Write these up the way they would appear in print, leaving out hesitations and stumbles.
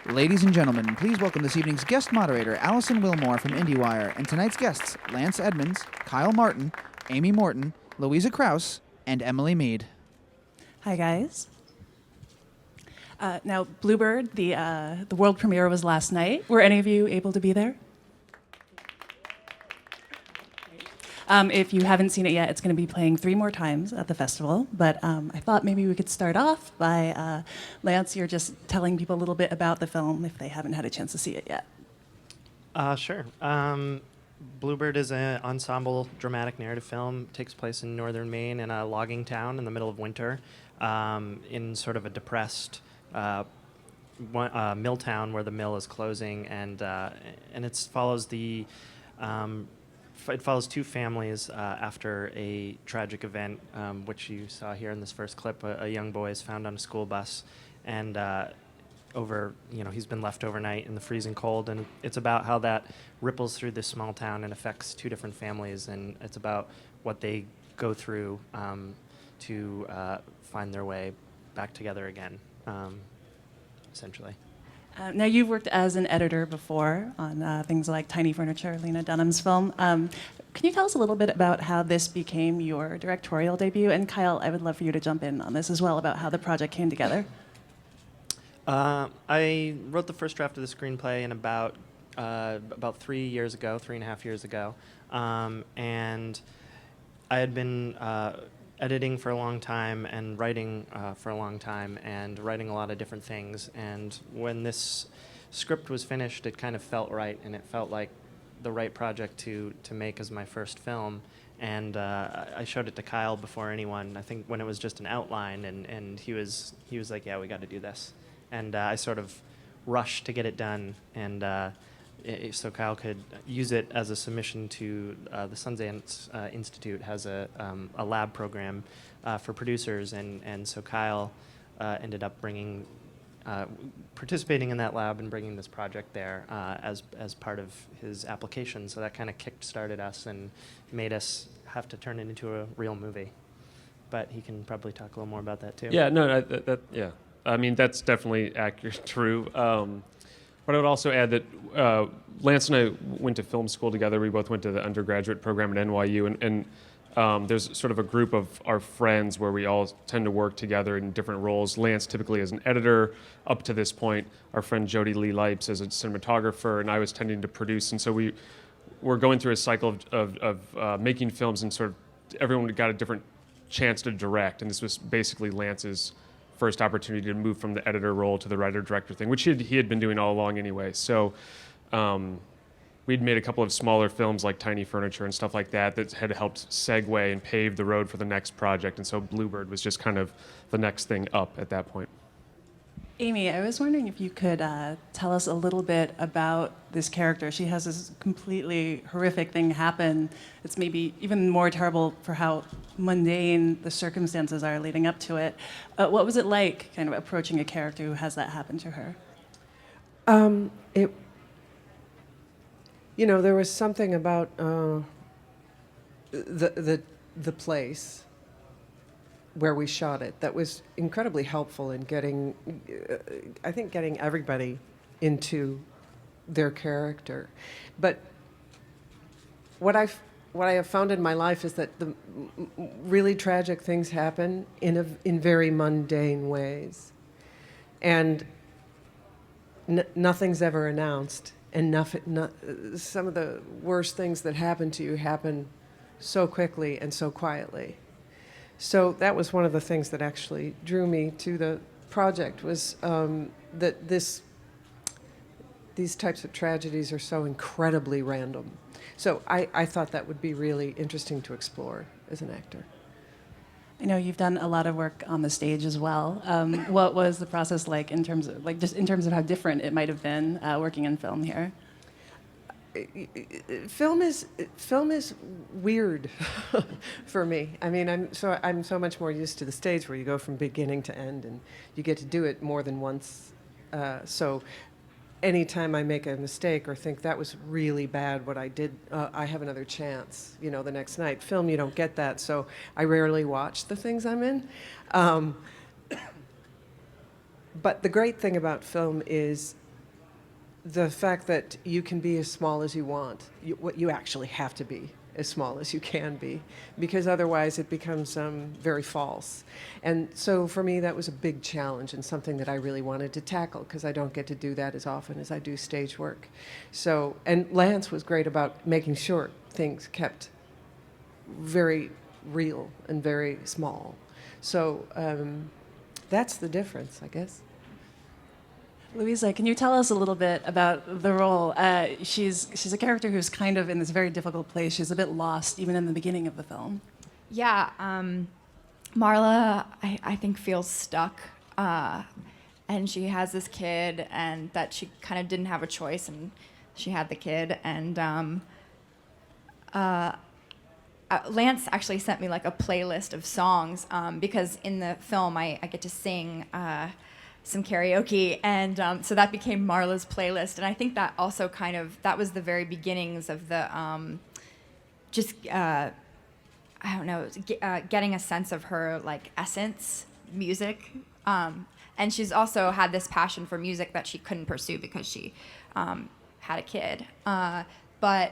Ladies and gentlemen, please welcome this evening's guest moderator, Allison Wilmore from IndieWire, and tonight's guests, Lance Edmands, Kyle Martin, Amy Morton, Louisa Krause, and Emily Meade. Hi, guys. Now, Bluebird, the world premiere was last night. Were any of you able to be there? If you haven't seen it yet, it's going to be playing 3 more times at the festival. But I thought maybe we could start off by, Lance, you're just telling people a little bit about the film if they haven't had a chance to see it yet. Sure. Bluebird is an ensemble dramatic narrative film. It takes place in northern Maine in a logging town in the middle of winter, in sort of a depressed mill town where the mill is closing, and it follows it follows 2 families after a tragic event, which you saw here in this first clip. A young boy is found on a school bus, and he's been left overnight in the freezing cold, and it's about how that ripples through this small town and affects 2 different families, and it's about what they go through to find their way back together again, essentially. Now, you've worked as an editor before on things like Tiny Furniture, Lena Dunham's film. Can you tell us a little bit about how this became your directorial debut? And Kyle, I would love for you to jump in on this as well, about how the project came together. I wrote the first draft of the screenplay in about 3.5 years ago, and I had been editing for a long time and writing for a long time and writing a lot of different things. And when this script was finished, it kind of felt right, and it felt like the right project to make as my first film. And I showed it to Kyle before anyone, I think when it was just an outline, and he was like, yeah, we got to do this. And I sort of rushed to get it done, and so Kyle could use it as a submission to the Sundance Institute has a lab program for producers, and so Kyle ended up participating in that lab and bringing this project there as part of his application. So that kind of kick-started us and made us have to turn it into a real movie. But he can probably talk a little more about that too. Yeah, no, yeah. I mean, that's definitely accurate, true. But I would also add that Lance and I went to film school together. We both went to the undergraduate program at NYU, and there's sort of a group of our friends where we all tend to work together in different roles. Lance typically as an editor up to this point, our friend Jody Lee Lipes as a cinematographer, and I was tending to produce. And so we were going through a cycle of making films, and sort of everyone got a different chance to direct, and this was basically Lance's first opportunity to move from the editor role to the writer-director thing, which he had been doing all along anyway. So we'd made a couple of smaller films like Tiny Furniture and stuff like that had helped segue and pave the road for the next project. And so Bluebird was just kind of the next thing up at that point. Amy, I was wondering if you could tell us a little bit about this character. She has this completely horrific thing happen. It's maybe even more terrible for how mundane the circumstances are leading up to it. What was it like, kind of approaching a character who has that happen to her? There was something about the place where we shot it that was incredibly helpful in getting everybody into their character. But what I have found in my life is that the really tragic things happen in very mundane ways, and nothing's ever announced, and some of the worst things that happen to you happen so quickly and so quietly. So that was one of the things that actually drew me to the project, was that these types of tragedies are so incredibly random. So I thought that would be really interesting to explore as an actor. I know you've done a lot of work on the stage as well. What was the process like in terms of how different it might have been working in film here? Film is weird for me. I mean, I'm so much more used to the stage, where you go from beginning to end, and you get to do it more than once. So anytime I make a mistake or think that was really bad what I did, I have another chance, the next night. Film, you don't get that, so I rarely watch the things I'm in. But the great thing about film is the fact that you can be as small as you want. What you actually have to be as small as you can be, because otherwise it becomes very false. And so for me, that was a big challenge and something that I really wanted to tackle, because I don't get to do that as often as I do stage work. So, and Lance was great about making sure things kept very real and very small. So that's the difference, I guess. Louisa, can you tell us a little bit about the role? She's a character who's kind of in this very difficult place. She's a bit lost, even in the beginning of the film. Yeah, Marla, I think, feels stuck. And she has this kid, and that she kind of didn't have a choice, and she had the kid. And Lance actually sent me like a playlist of songs, because in the film I get to sing some karaoke, and so that became Marla's playlist. And I think that also that was the very beginnings of the I don't know, getting a sense of her like essence, music. And she's also had this passion for music that she couldn't pursue because she had a kid. But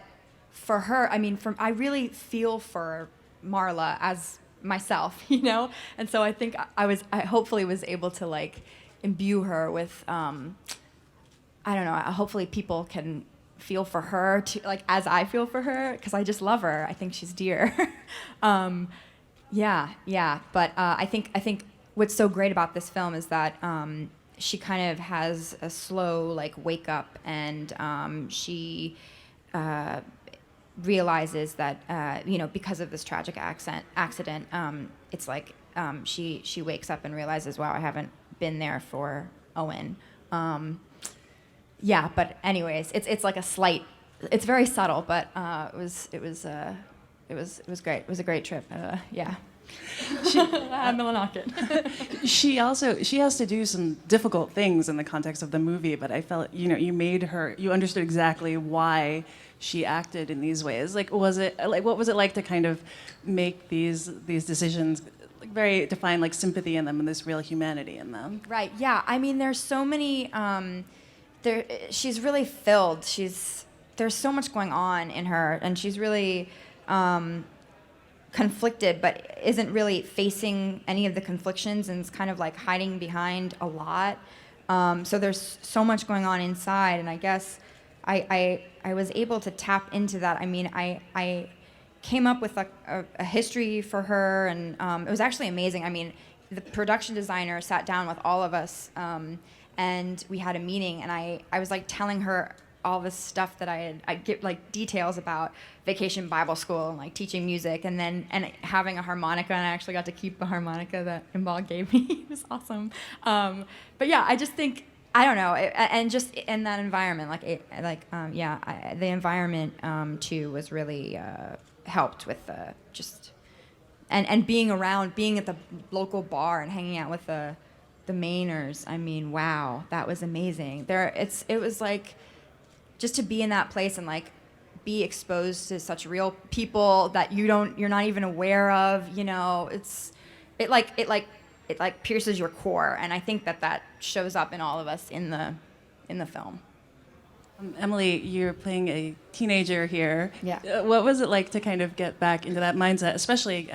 for her, I mean, I really feel for Marla as myself, you know? And so I think I hopefully was able to like imbue her with, I don't know, hopefully people can feel for her too, like as I feel for her, because I just love her. I think she's dear. Yeah. But I think what's so great about this film is that she kind of has a slow like wake up, and she realizes that because of this tragic accident, it's like she wakes up and realizes, wow, I haven't been there for Owen. Yeah, but anyways, it's like a slight. It's very subtle, but it was great. It was a great trip. Yeah. I'm gonna knock it. She has to do some difficult things in the context of the movie, but I felt you understood exactly why she acted in these ways. Like, what was it like to kind of make these decisions, like to find like sympathy in them and this real humanity in them? Right. Yeah. I mean, there's so many. She's really filled. There's so much going on in her, and she's really conflicted, but isn't really facing any of the conflictions, and is kind of like hiding behind a lot. So there's so much going on inside, and I guess I was able to tap into that. I mean, I came up with a history for her, and it was actually amazing. I mean, the production designer sat down with all of us, and we had a meeting, and I was like telling her all this stuff that I get like details about Vacation Bible School and like teaching music, and having a harmonica, and I actually got to keep the harmonica that Imbal gave me. It was awesome. But yeah, I just think, I don't know, and just in that environment, the environment too was really helped with just and being at the local bar and hanging out with the Mainers. I mean, wow, that was amazing. It was like just to be in that place and like be exposed to such real people that you're not even aware of. You know, it pierces your core, and I think that shows up in all of us in the film. Emily, you're playing a teenager here. Yeah. What was it like to kind of get back into that mindset, especially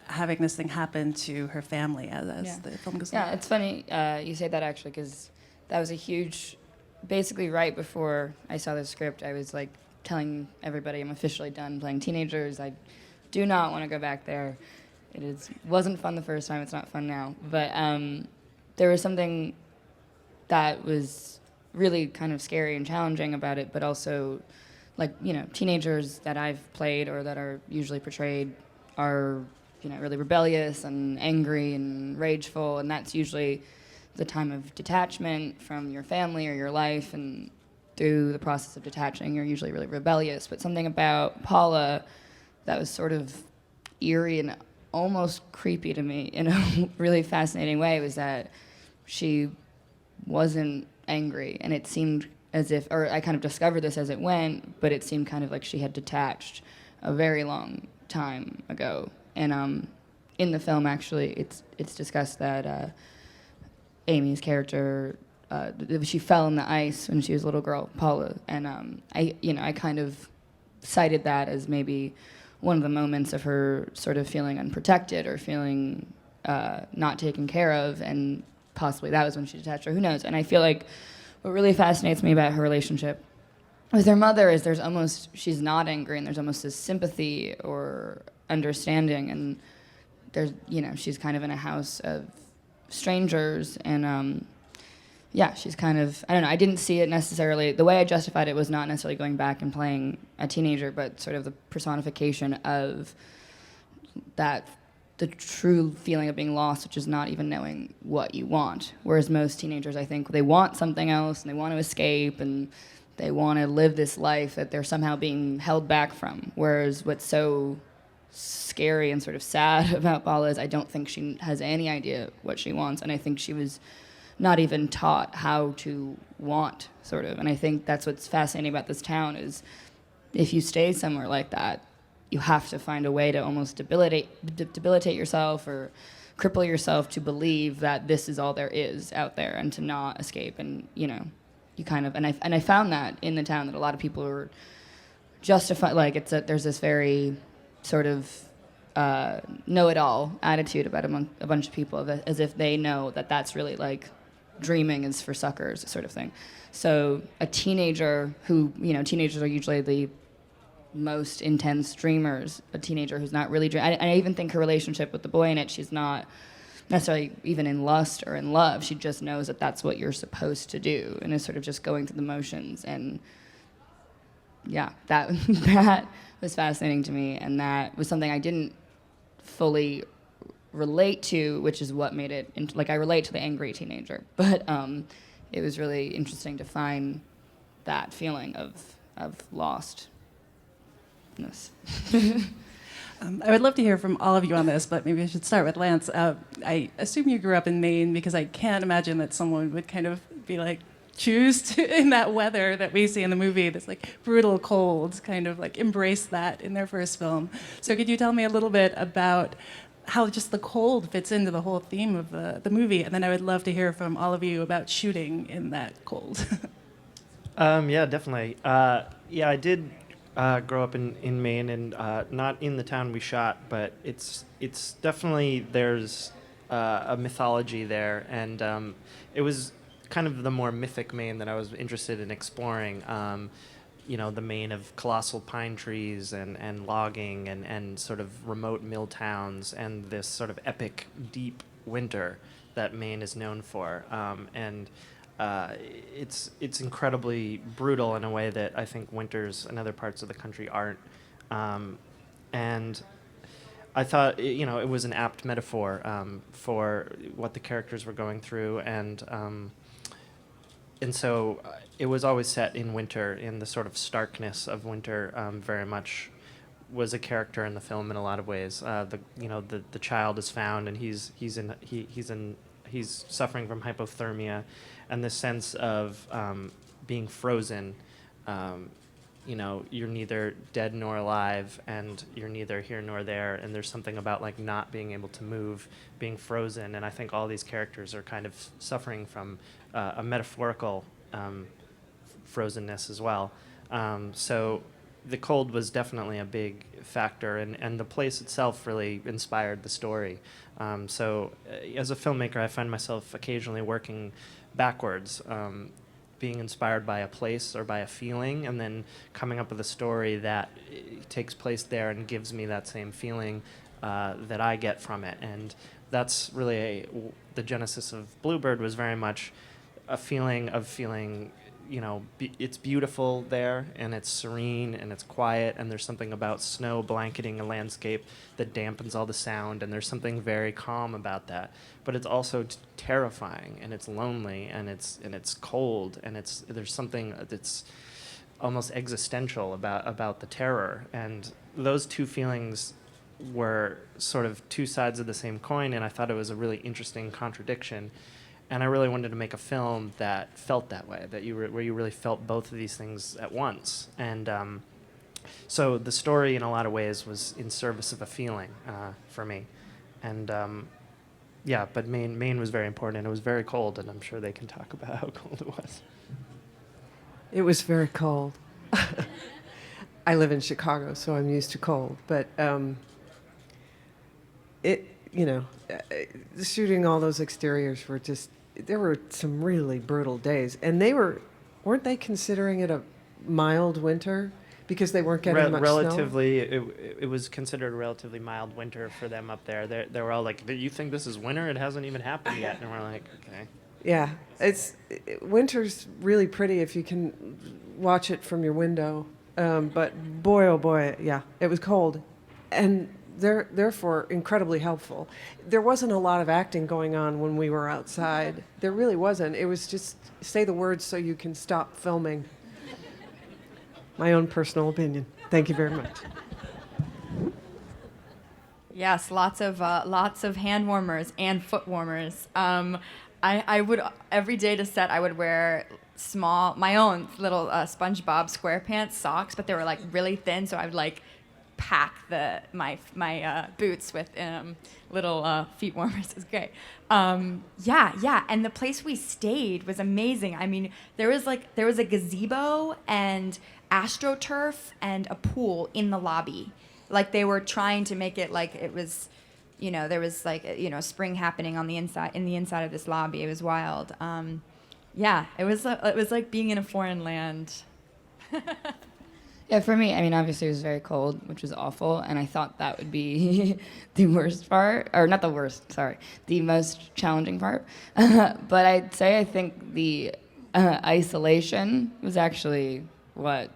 having this thing happen to her family as the film goes on? Yeah, it's funny you say that, actually, because that was a huge. Basically, right before I saw the script, I was like telling everybody I'm officially done playing teenagers. I do not want to go back there. Wasn't fun the first time. It's not fun now. But there was something that was really kind of scary and challenging about it, but also, like, teenagers that I've played or that are usually portrayed are, really rebellious and angry and rageful, and that's usually the time of detachment from your family or your life, and through the process of detaching, you're usually really rebellious. But something about Paula that was sort of eerie and almost creepy to me in a really fascinating way was that she wasn't angry, and it seemed as if, or I kind of discovered this as it went, but it seemed kind of like she had detached a very long time ago. And in the film, actually, it's discussed that Amy's character she fell in the ice when she was a little girl, Paula, and I kind of cited that as maybe one of the moments of her sort of feeling unprotected or feeling not taken care of, and possibly that was when she detached her. Who knows? And I feel like what really fascinates me about her relationship with her mother is she's not angry, and there's almost this sympathy or understanding, and there's, she's kind of in a house of strangers, and she's kind of, I don't know, I didn't see it necessarily, the way I justified it was not necessarily going back and playing a teenager, but sort of the personification of that, the true feeling of being lost, which is not even knowing what you want. Whereas most teenagers, I think, they want something else, and they want to escape, and they want to live this life that they're somehow being held back from. Whereas what's so scary and sort of sad about Paula is I don't think she has any idea what she wants, and I think she was not even taught how to want, sort of. And I think that's what's fascinating about this town is if you stay somewhere like that, you have to find a way to almost debilitate yourself or cripple yourself to believe that this is all there is out there and to not escape. And, you kind of, and I found that in the town, that a lot of people are justified, like there's this very sort of know-it-all attitude about a bunch of people, as if they know that that's really like dreaming is for suckers, sort of thing. So a teenager who, teenagers are usually the most intense dreamers. A teenager who's not really dreaming. I even think her relationship with the boy in it, she's not necessarily even in lust or in love. She just knows that that's what you're supposed to do, and is sort of just going through the motions. And yeah, that that was fascinating to me, and that was something I didn't fully relate to, which is what made it I relate to the angry teenager, but it was really interesting to find that feeling of lostness. I would love to hear from all of you on this, but maybe I should start with Lance. I assume you grew up in Maine, because I can't imagine that someone would kind of be like, choose to, in that weather that we see in the movie, this like brutal cold, kind of like embrace that in their first film. So could you tell me a little bit about how just the cold fits into the whole theme of the movie? And then I would love to hear from all of you about shooting in that cold. Yeah, definitely. I did grow up in Maine, and not in the town we shot, but it's definitely, there's a mythology there, and it was kind of the more mythic Maine that I was interested in exploring. The Maine of colossal pine trees and logging and sort of remote mill towns, and this sort of epic, deep winter that Maine is known for. It's incredibly brutal in a way that I think winters in other parts of the country aren't. And I thought, it was an apt metaphor for what the characters were going through, and so it was always set in winter, in the sort of starkness of winter. Very much was a character in the film in a lot of ways. The child is found, and he's suffering from hypothermia, and this sense of being frozen. You're neither dead nor alive, and you're neither here nor there, and there's something about like not being able to move, being frozen, and I think all these characters are kind of suffering from a metaphorical frozenness as well. So the cold was definitely a big factor, and the place itself really inspired the story. So as a filmmaker, I find myself occasionally working backwards, being inspired by a place or by a feeling, and then coming up with a story that takes place there and gives me that same feeling that I get from it. And that's really the genesis of Bluebird, was very much a feeling of feeling, it's beautiful there, and it's serene, and it's quiet, and there's something about snow blanketing a landscape that dampens all the sound, and there's something very calm about that. But it's also terrifying, and it's lonely, and it's cold, and there's something that's almost existential about the terror. And those two feelings were sort of two sides of the same coin, and I thought it was a really interesting contradiction. And I really wanted to make a film that felt that way, where you really felt both of these things at once. And so the story, in a lot of ways, was in service of a feeling for me. And yeah, but Maine was very important, and it was very cold, and I'm sure they can talk about how cold it was. It was very cold. I live in Chicago, so I'm used to cold. But shooting all those exteriors were just, there were some really brutal days. And weren't they considering it a mild winter? Because they weren't getting much snow? Relatively, it was considered a relatively mild winter for them up there. They were all like, "You think this is winter? It hasn't even happened yet." And we're like, "Okay." Yeah, winter's really pretty if you can watch it from your window. But boy, oh boy, yeah, it was cold, and therefore incredibly helpful. There wasn't a lot of acting going on when we were outside. There really wasn't. It was just say the words so you can stop filming. My own personal opinion. Thank you very much. Yes, lots of hand warmers and foot warmers. I would every day to set I would wear my own little SpongeBob SquarePants socks, but they were like really thin, so I would like pack my boots with little feet warmers. It's great. Yeah, and the place we stayed was amazing. I mean, there was a gazebo and AstroTurf and a pool in the lobby. Like they were trying to make it like it was, there was like spring happening on the inside of this lobby. It was wild. Yeah, it was like being in a foreign land. Yeah, for me, I mean, obviously it was very cold, which was awful, and I thought that would be the worst part, or not the worst, sorry, the most challenging part. But I'd say I think the isolation was actually what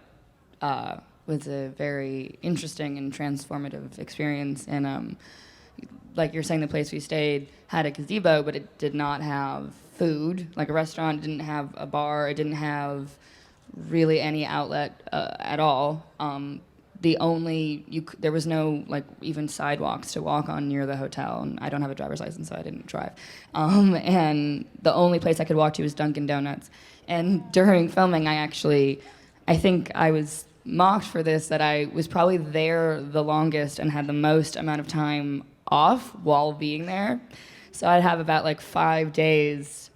was a very interesting and transformative experience. And like you're saying, the place we stayed had a gazebo, but it did not have food. Like a restaurant, it didn't have a bar, it didn't have really any outlet at all. There was no like even sidewalks to walk on near the hotel, and I don't have a driver's license, so I didn't drive. And the only place I could walk to was Dunkin' Donuts. And during filming, I think I was mocked for this, that I was probably there the longest and had the most amount of time off while being there. So I'd have about like 5 days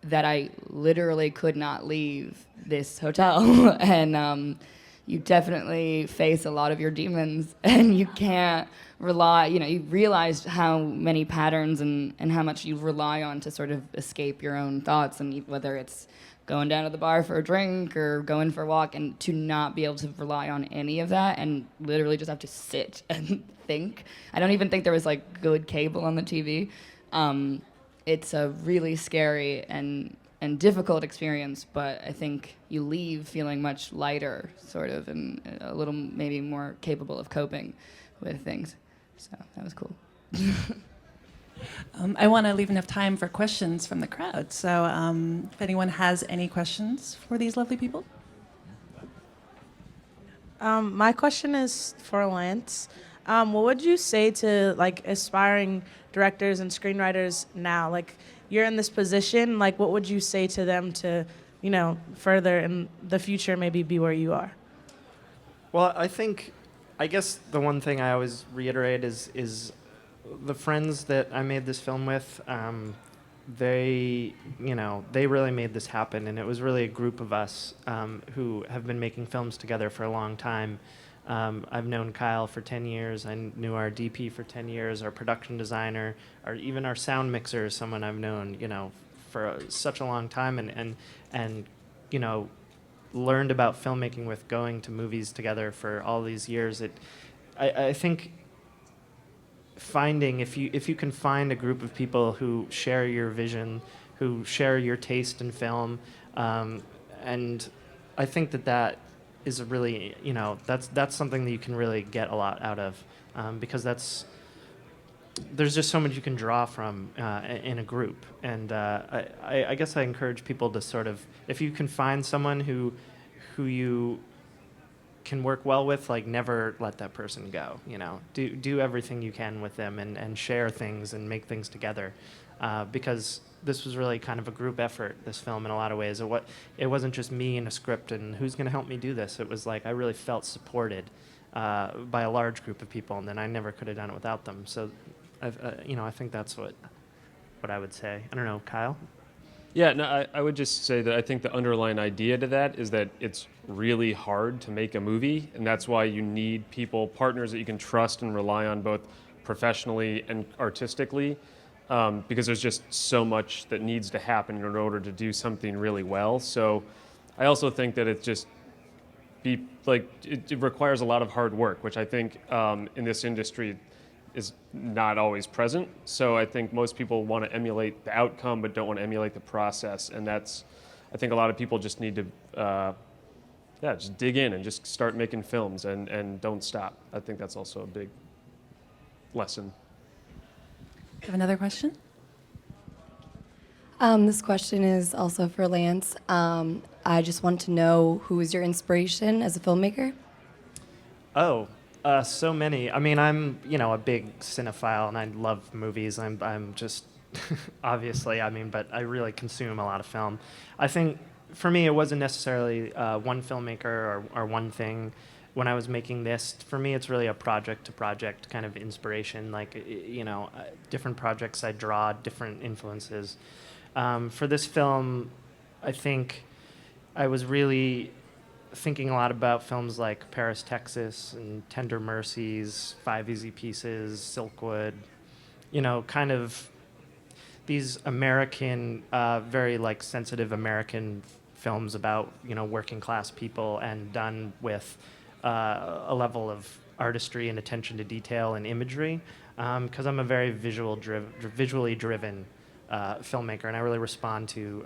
that I literally could not leave this hotel. And you definitely face a lot of your demons, and you can't rely, you realize how many patterns and how much you rely on to sort of escape your own thoughts, and whether it's going down to the bar for a drink or going for a walk, and to not be able to rely on any of that and literally just have to sit and think. I don't even think there was like good cable on the TV. It's a really scary and difficult experience, but I think you leave feeling much lighter, sort of, and a little maybe more capable of coping with things. So that was cool. I want to leave enough time for questions from the crowd. So if anyone has any questions for these lovely people. My question is for Lance. What would you say to like aspiring directors and screenwriters now? Like you're in this position, like what would you say to them to, further in the future maybe be where you are? Well, I guess the one thing I always reiterate is the friends that I made this film with, they really made this happen, and it was really a group of us who have been making films together for a long time. I've known Kyle for 10 years. I knew our DP for 10 years, our production designer, or even our sound mixer is someone I've known, for such a long time, and learned about filmmaking with going to movies together for all these years. I think finding, if you can find a group of people who share your vision, who share your taste in film, and I think that is a really, that's something that you can really get a lot out of, because there's just so much you can draw from in a group. And I guess I encourage people to sort of, if you can find someone who you can work well with, like never let that person go. Do everything you can with them and share things and make things together, because this was really kind of a group effort, this film, in a lot of ways. It wasn't just me and a script and who's going to help me do this. It was like I really felt supported by a large group of people, and then I never could have done it without them. So I think that's what what I would say. I don't know, Kyle? Yeah, no, I would just say that I think the underlying idea to that is that it's really hard to make a movie, and that's why you need people, partners that you can trust and rely on both professionally and artistically, because there's just so much that needs to happen in order to do something really well. So I also think that it requires a lot of hard work, which I think in this industry is not always present. So I think most people want to emulate the outcome but don't want to emulate the process. And I think a lot of people just need to just dig in and just start making films and don't stop. I think that's also a big lesson. Do you have another question? This question is also for Lance. I just want to know, who is your inspiration as a filmmaker? Oh, so many. I mean, I'm a big cinephile, and I love movies. I'm just obviously. I mean, but I really consume a lot of film. I think for me, it wasn't necessarily one filmmaker or one thing. When I was making this, for me, it's really a project-to-project kind of inspiration. Like, different projects I draw, different influences. For this film, I think I was really thinking a lot about films like Paris, Texas, and Tender Mercies, Five Easy Pieces, Silkwood, kind of these American, very sensitive American films about, working class people, and done with a level of artistry and attention to detail and imagery, because I'm a very visually driven filmmaker, and I really respond to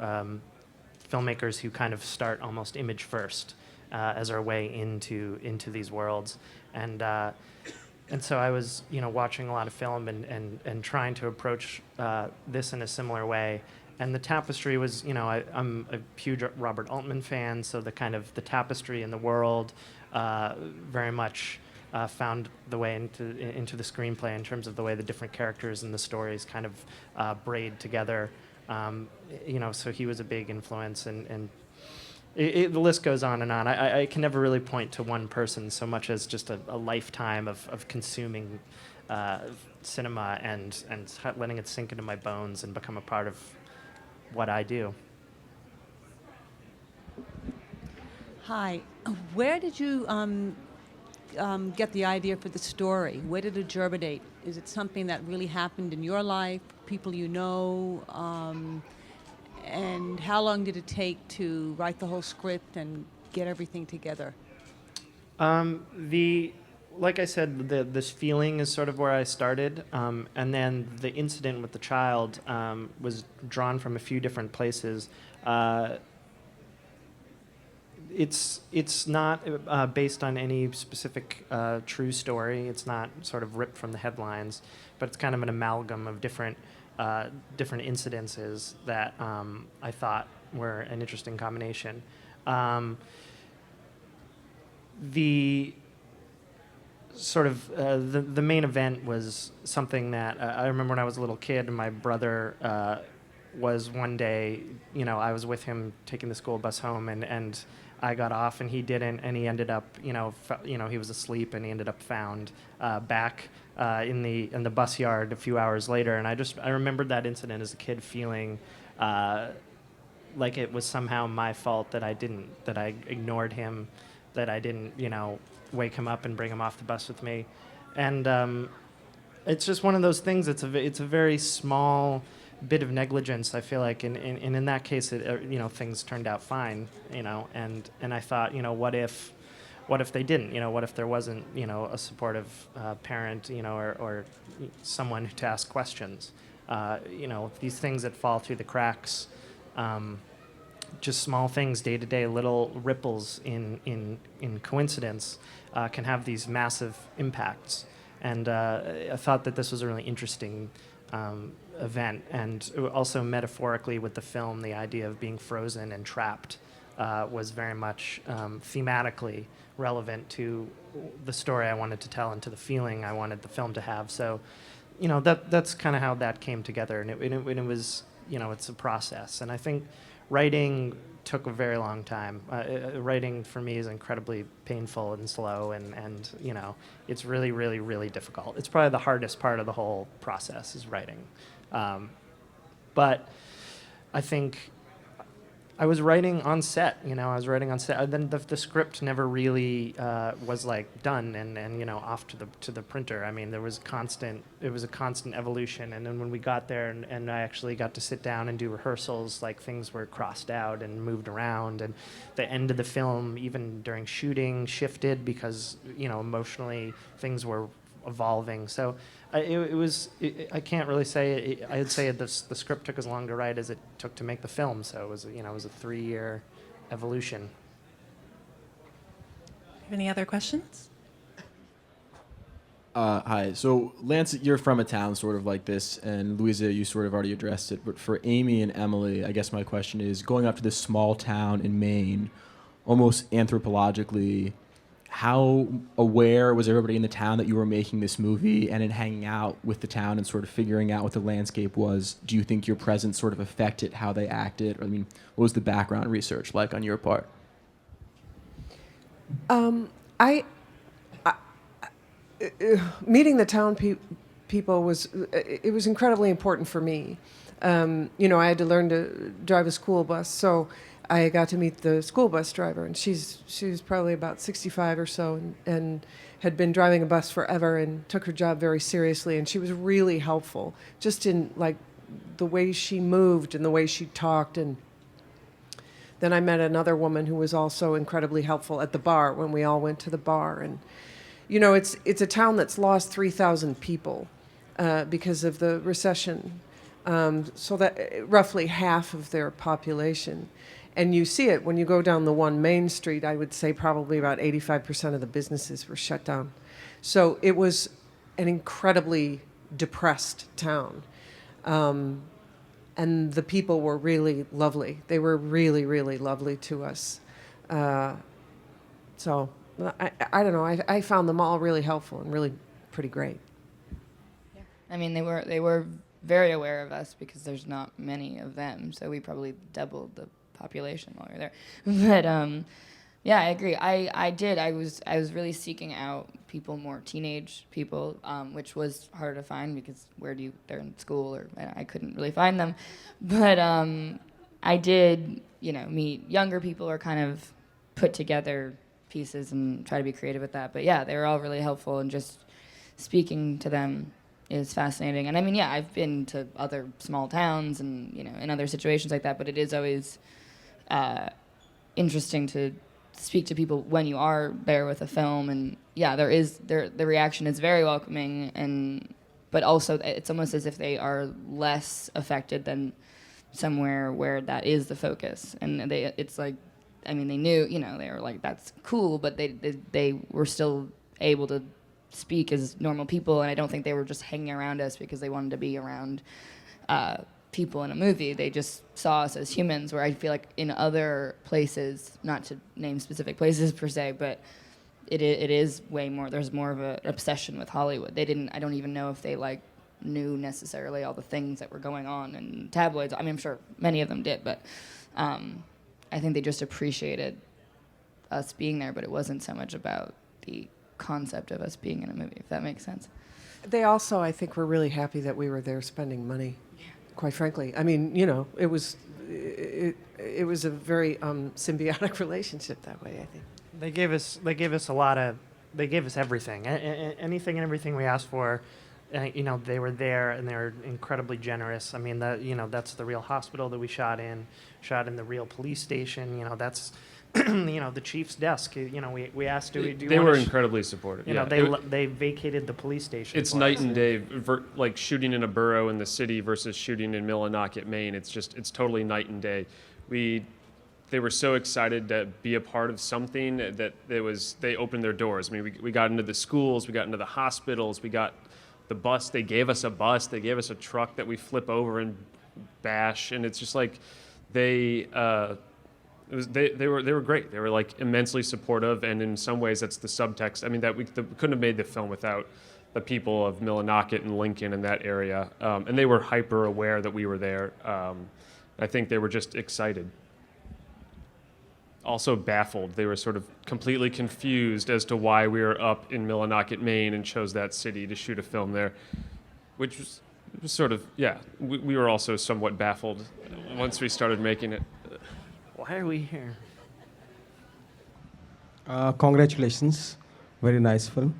filmmakers who kind of start almost image first as our way into these worlds, and so I was watching a lot of film and trying to approach this in a similar way. And the tapestry was, I'm a huge Robert Altman fan, so the tapestry in the world very much found the way into the screenplay in terms of the way the different characters and the stories kind of braid together. So he was a big influence, and the list goes on and on. I can never really point to one person so much as just a lifetime of consuming cinema and letting it sink into my bones and become a part of what I do. Hi. Where did you get the idea for the story? Where did it germinate? Is it something that really happened in your life, people you know? And how long did it take to write the whole script and get everything together? Like I said, this feeling is sort of where I started, and then the incident with the child was drawn from a few different places. It's not based on any specific true story. It's not sort of ripped from the headlines, but it's kind of an amalgam of different incidences that I thought were an interesting combination. The sort of the main event was something that I remember when I was a little kid, and my brother was one day, I was with him taking the school bus home, and I got off and he didn't, and he ended up, he was asleep, and he ended up found back in the bus yard a few hours later. And I remembered that incident as a kid, feeling like it was somehow my fault that I ignored him, that I didn't, wake him up and bring him off the bus with me. And it's just one of those things. It's a very small bit of negligence, I feel like, and in that case, things turned out fine, and I thought, what if they didn't, what if there wasn't, a supportive parent, or someone to ask questions, these things that fall through the cracks, just small things, day-to-day little ripples in coincidence can have these massive impacts. And I thought that this was a really interesting event, and also metaphorically with the film, the idea of being frozen and trapped was very much thematically relevant to the story I wanted to tell and to the feeling I wanted the film to have. So, that's kind of how that came together, and it was, it's a process. And I think writing took a very long time. Writing for me is incredibly painful and slow, and it's really, really, really difficult. It's probably the hardest part of the whole process is writing. But I think I was writing on set, I was writing on set. Then the script never really was like done and off to the printer. I mean, it was a constant evolution. And then when we got there and I actually got to sit down and do rehearsals, like things were crossed out and moved around. And the end of the film, even during shooting, shifted because, emotionally things were evolving. So I can't really say. I'd say the script took as long to write as it took to make the film. So it was a 3-year evolution. Any other questions? Hi. So Lance, you're from a town sort of like this, and Louisa, you sort of already addressed it. But for Amy and Emily, I guess my question is, going up to this small town in Maine, almost anthropologically, how aware was everybody in the town that you were making this movie, and in hanging out with the town and sort of figuring out what the landscape was? Do you think your presence sort of affected how they acted? Or, I mean, what was the background research like on your part? Meeting the town people was incredibly important for me. I had to learn to drive a school bus, so I got to meet the school bus driver, and she was probably about 65 or so, and had been driving a bus forever and took her job very seriously, and she was really helpful, just in like the way she moved and the way she talked. And then I met another woman who was also incredibly helpful at the bar when we all went to the bar. And it's a town that's lost 3,000 people because of the recession, so that roughly half of their population. And you see it when you go down the one Main Street. I would say probably about 85% of the businesses were shut down. So it was an incredibly depressed town. And the people were really lovely. They were really, really lovely to us. So I don't know. I found them all really helpful and really pretty great. Yeah. I mean, they were very aware of us because there's not many of them. So we probably doubled the population while we were there. But yeah, I agree. I was really seeking out people, more teenage people, which was harder to find because they're in school, or I couldn't really find them. But I did, meet younger people, or kind of put together pieces and try to be creative with that. But yeah, they were all really helpful, and just speaking to them is fascinating. And I mean, yeah, I've been to other small towns and, in other situations like that, but it is always interesting to speak to people when you are there with a film. And yeah, the reaction is very welcoming, but also it's almost as if they are less affected than somewhere where that is the focus. And it's like, I mean, they knew, they were like, that's cool, but they were still able to speak as normal people. And I don't think they were just hanging around us because they wanted to be around people in a movie. They just saw us as humans, where I feel like in other places, not to name specific places per se, but it is way more, there's more of an obsession with Hollywood. I don't even know if they knew necessarily all the things that were going on in tabloids. I mean, I'm sure many of them did, but I think they just appreciated us being there, but it wasn't so much about the concept of us being in a movie, if that makes sense. They also, I think, were really happy that we were there spending money. Quite frankly, I mean, it was a very symbiotic relationship that way, I think. They gave us everything, anything and everything we asked for. They were there, and they were incredibly generous. I mean, that's the real hospital that we shot in the real police station. That's the chief's desk. We asked, do you They were incredibly supportive. They vacated the police station. It's night and day, like shooting in a borough in the city versus shooting in Millinocket, Maine. It's totally night and day. They were so excited to be a part of something that they opened their doors. I mean, we got into the schools, we got into the hospitals, we got the bus. They gave us a bus. They gave us a truck that we flip over and bash, and it's just like they were great. They were like immensely supportive, and in some ways that's the subtext. I mean, we couldn't have made the film without the people of Millinocket and Lincoln in that area, and they were hyper aware that we were there. I think they were just excited. Also baffled. They were sort of completely confused as to why we were up in Millinocket, Maine, and chose that city to shoot a film there, which was it was sort of, yeah, we were also somewhat baffled once we started making it. Why are we here? Congratulations, very nice film.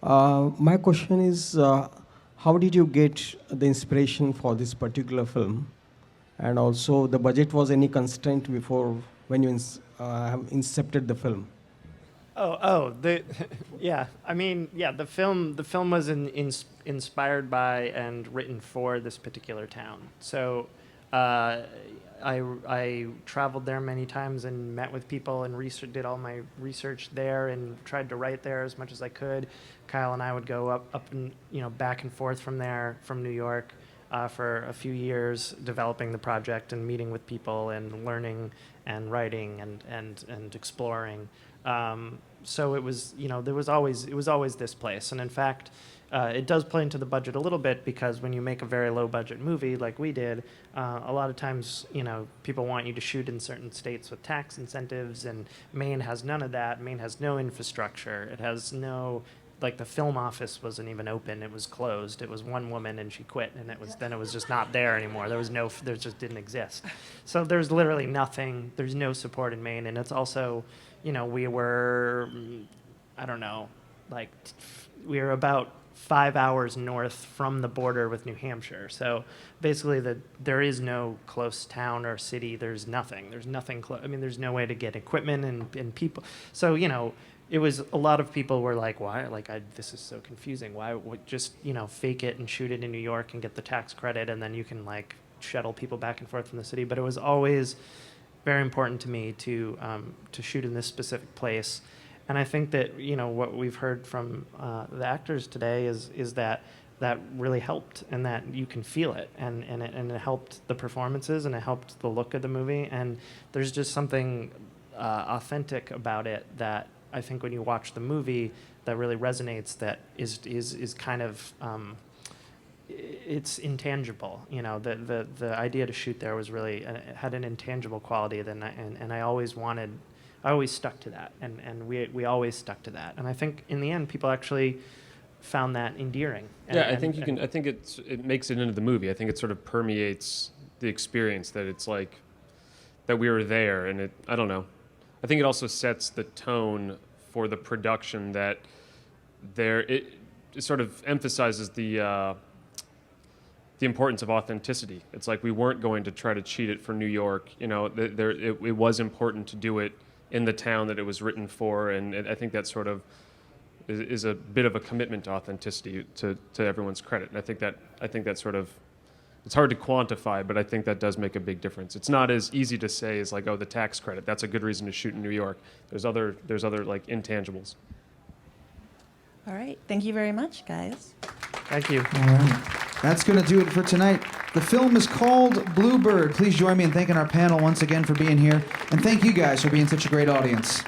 My question is, how did you get the inspiration for this particular film? And also, the budget was any constraint before when you incepted the film? Yeah. I mean, yeah. The film was inspired by and written for this particular town. So, I traveled there many times and met with people and did all my research there and tried to write there as much as I could. Kyle and I would go up and back and forth from there, from New York, for a few years, developing the project and meeting with people and learning and writing and exploring. So it was, it was always this place. And in fact, it does play into the budget a little bit, because when you make a very low budget movie like we did, a lot of times, people want you to shoot in certain states with tax incentives, and Maine has none of that. Maine has no infrastructure. It has no, like, the film office wasn't even open. It was closed. It was one woman and she quit, and it was just not there anymore. There just didn't exist. So there's literally nothing. There's no support in Maine, and it's also, we were, I don't know, like, we were about 5 hours north from the border with New Hampshire. So basically there is no close town or city. There's nothing. There's nothing close. I mean, there's no way to get equipment and people. So, it was, a lot of people were like, why? Like, this is so confusing. Why would just, fake it and shoot it in New York and get the tax credit, and then you can, like, shuttle people back and forth from the city. But it was always very important to me to shoot in this specific place. And I think that, what we've heard from the actors today is that really helped, and that you can feel it, and it helped the performances, and it helped the look of the movie. And there's just something authentic about it that I think when you watch the movie that really resonates, that is kind of, it's intangible. The idea to shoot there was really, it had an intangible quality, and I always stuck to that, and we always stuck to that. And I think in the end, people actually found that endearing. I think it makes it into the movie. I think it sort of permeates the experience, that it's like that we were there, and I don't know. I think it also sets the tone for the production, that it sort of emphasizes the importance of authenticity. It's like we weren't going to try to cheat it for New York. It was important to do it in the town that it was written for, and I think that sort of is a bit of a commitment to authenticity, to everyone's credit. And I think that sort of, it's hard to quantify, but I think that does make a big difference. It's not as easy to say as like, oh, the tax credit, that's a good reason to shoot in New York. There's other like intangibles. All right. Thank you very much, guys. Thank you. All right. That's going to do it for tonight. The film is called Bluebird. Please join me in thanking our panel once again for being here. And thank you guys for being such a great audience.